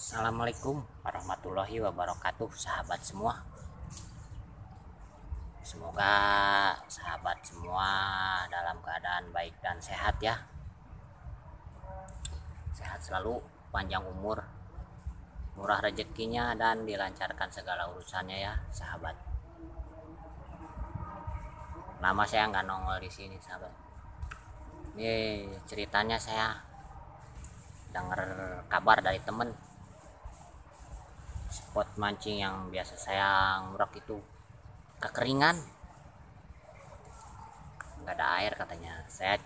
Assalamualaikum warahmatullahi wabarakatuh, sahabat semua. Semoga sahabat semua dalam keadaan baik dan sehat ya. Sehat selalu, panjang umur, murah rezekinya, dan dilancarkan segala urusannya ya, sahabat. Lama saya nggak nongol di sini, sahabat. Ini ceritanya saya dengar kabar dari temen. Spot mancing yang biasa saya ngurak itu kekeringan, nggak ada air katanya. Saya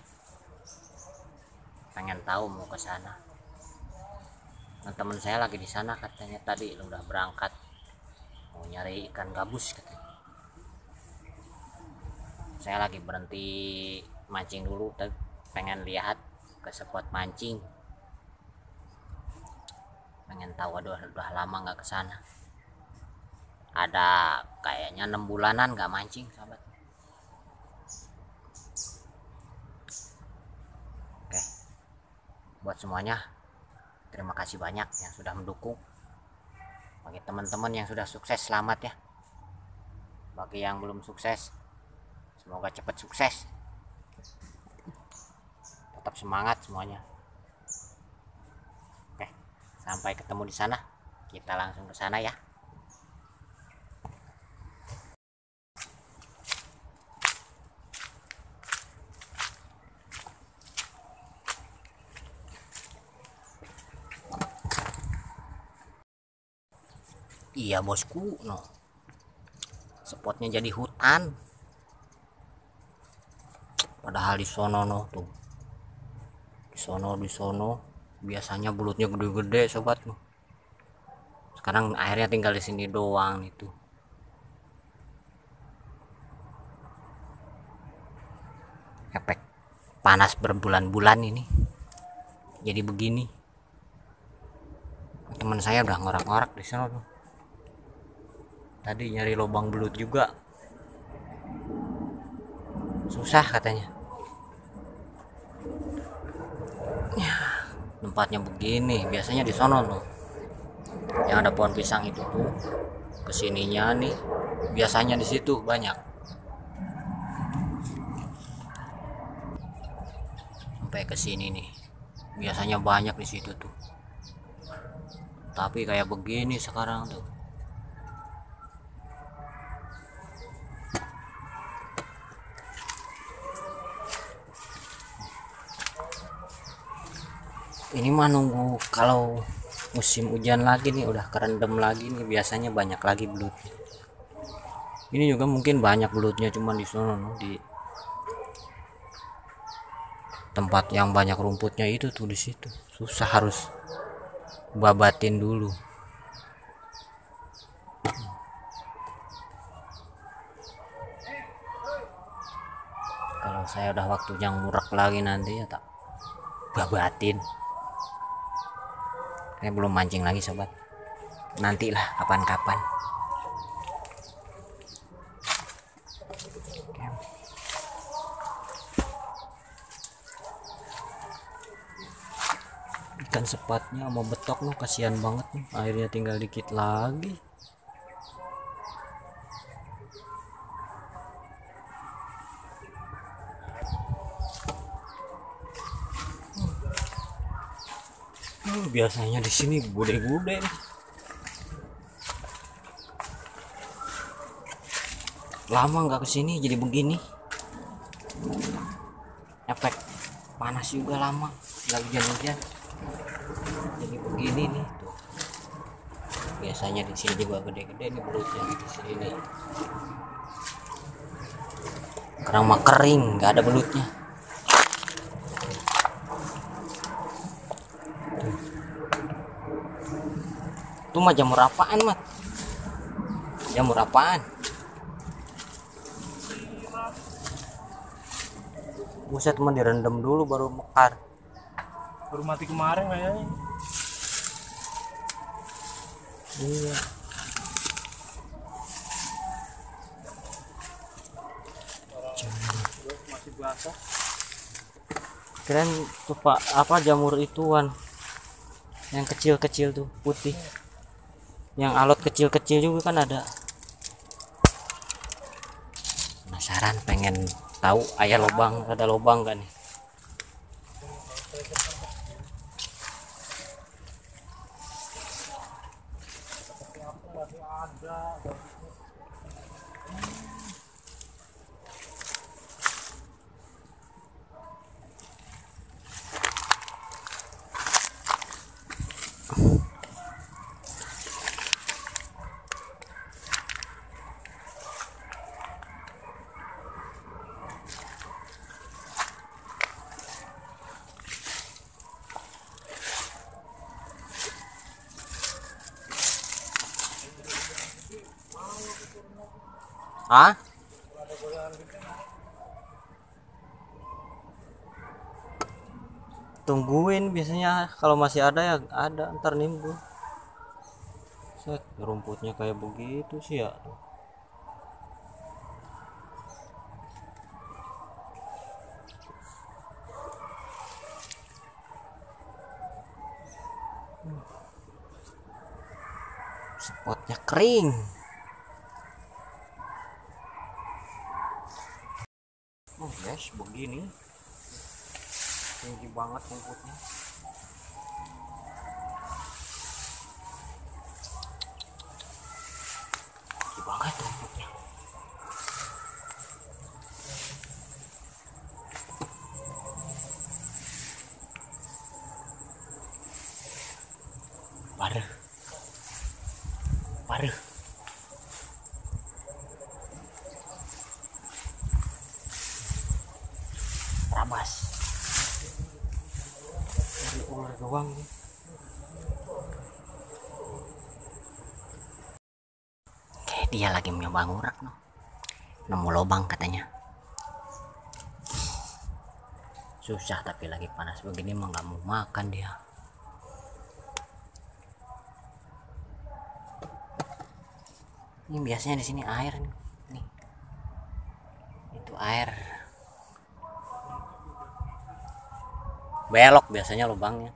pengen tahu, mau ke sana. Dan teman saya lagi di sana katanya, tadi udah berangkat mau nyari ikan gabus katanya. Saya lagi berhenti mancing dulu, tapi pengen lihat ke spot mancing, pengen tahu. Aduh, udah lama nggak ke sana. Ada kayaknya 6 bulanan nggak mancing, sahabat. Oke, buat semuanya terima kasih banyak yang sudah mendukung. Bagi teman-teman yang sudah sukses, selamat ya. Bagi yang belum sukses, semoga cepat sukses. Tetap semangat semuanya. Oke, sampai ketemu di sana. Kita langsung ke sana ya. Iya bosku, no. Spotnya jadi hutan. Padahal di sono no tuh. Di sono biasanya belutnya gede-gede, sobat. Sekarang airnya tinggal di sini doang itu. Efek panas berbulan-bulan ini jadi begini. Teman saya udah ngorak-ngorak di sana tuh. Tadi nyari lubang belut juga susah katanya. Ya, tempatnya begini biasanya di sono tuh. Yang ada pohon pisang itu tuh, kesininya nih biasanya di situ banyak. Sampai kesini nih biasanya banyak di situ tuh. Tapi kayak begini sekarang tuh. Ini mah nunggu kalau musim hujan lagi nih, udah kerendam lagi nih, biasanya banyak lagi belut. Ini juga mungkin banyak belutnya, cuman di sana di tempat yang banyak rumputnya itu tuh, di situ susah, harus babatin dulu. Kalau saya udah waktunya ngurak lagi nanti ya tak babatin. Saya belum mancing lagi, sobat. Nantilah kapan-kapan. Ikan sepatnya mau betok loh, kasihan banget nih. Airnya tinggal dikit lagi. Biasanya di sini gede-gede. Lama nggak kesini jadi begini. Efek panas juga, lama nggak hujan-hujan jadi begini nih tuh. Biasanya di sini juga gede-gede nih belutnya di sini nih. Sekarang mah kering, nggak ada belutnya. Itu mah jamur apaan, Mat? Jamur apaan? Buset, teman direndam dulu baru mekar. Baru mati kemarin kayaknya. Iya. Masih basah. Keren tuh Pak, apa jamur ituan Yang kecil-kecil tuh putih. Yang alot kecil-kecil juga kan ada. Penasaran pengen tahu ayah lubang, ada lubang kan nih. Masih ada. Ah? Tungguin, biasanya kalau masih ada ya ada, ntar nimbul. Set, rumputnya kayak begitu sih ya. Spotnya kering. Oh guys, begini tinggi banget rumputnya. Tinggi banget rumputnya. Parah, parah. Rabas. Dari ular doang nih. Kayak dia lagi nyoba ngurak no. Nemu lubang katanya. Susah tapi lagi panas begini mah nggak mau makan dia. Ini biasanya di sini air nih. Itu air. Belok biasanya lubangnya.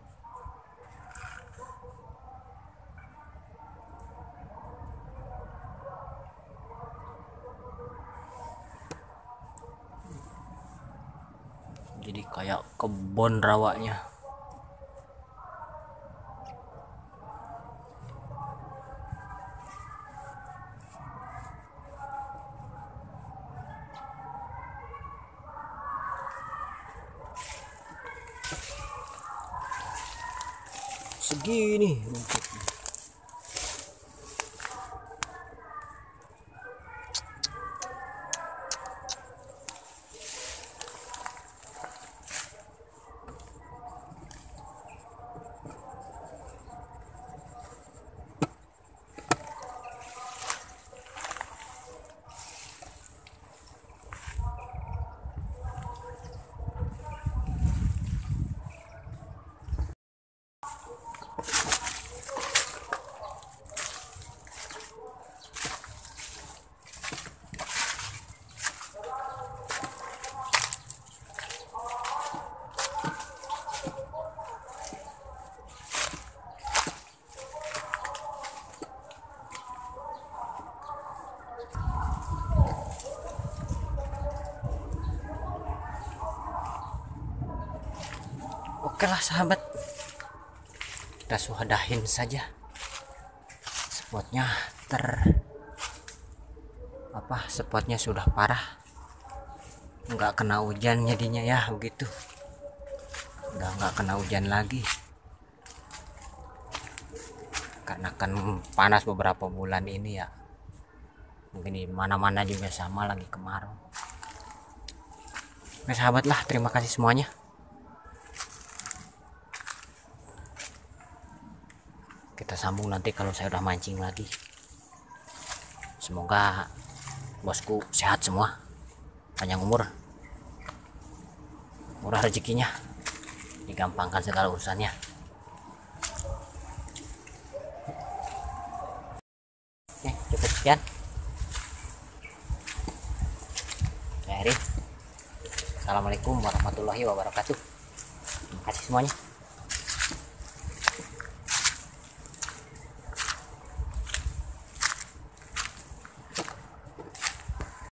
Jadi kayak kebun rawanya. Segini rumputnya. Oke lah sahabat, kita sudahin saja. Spotnya spotnya sudah parah, nggak kena hujan jadinya ya begitu. Udah nggak kena hujan lagi karena kan panas beberapa bulan ini ya. Mungkin di mana-mana juga sama, lagi kemarau. Oke sahabat lah, terima kasih semuanya. Kita sambung nanti kalau saya udah mancing lagi. Semoga bosku sehat semua, panjang umur, murah rezekinya, digampangkan segala urusannya. Oke, cukup sekian. Saya Arif. Assalamualaikum warahmatullahi wabarakatuh. Terima kasih semuanya.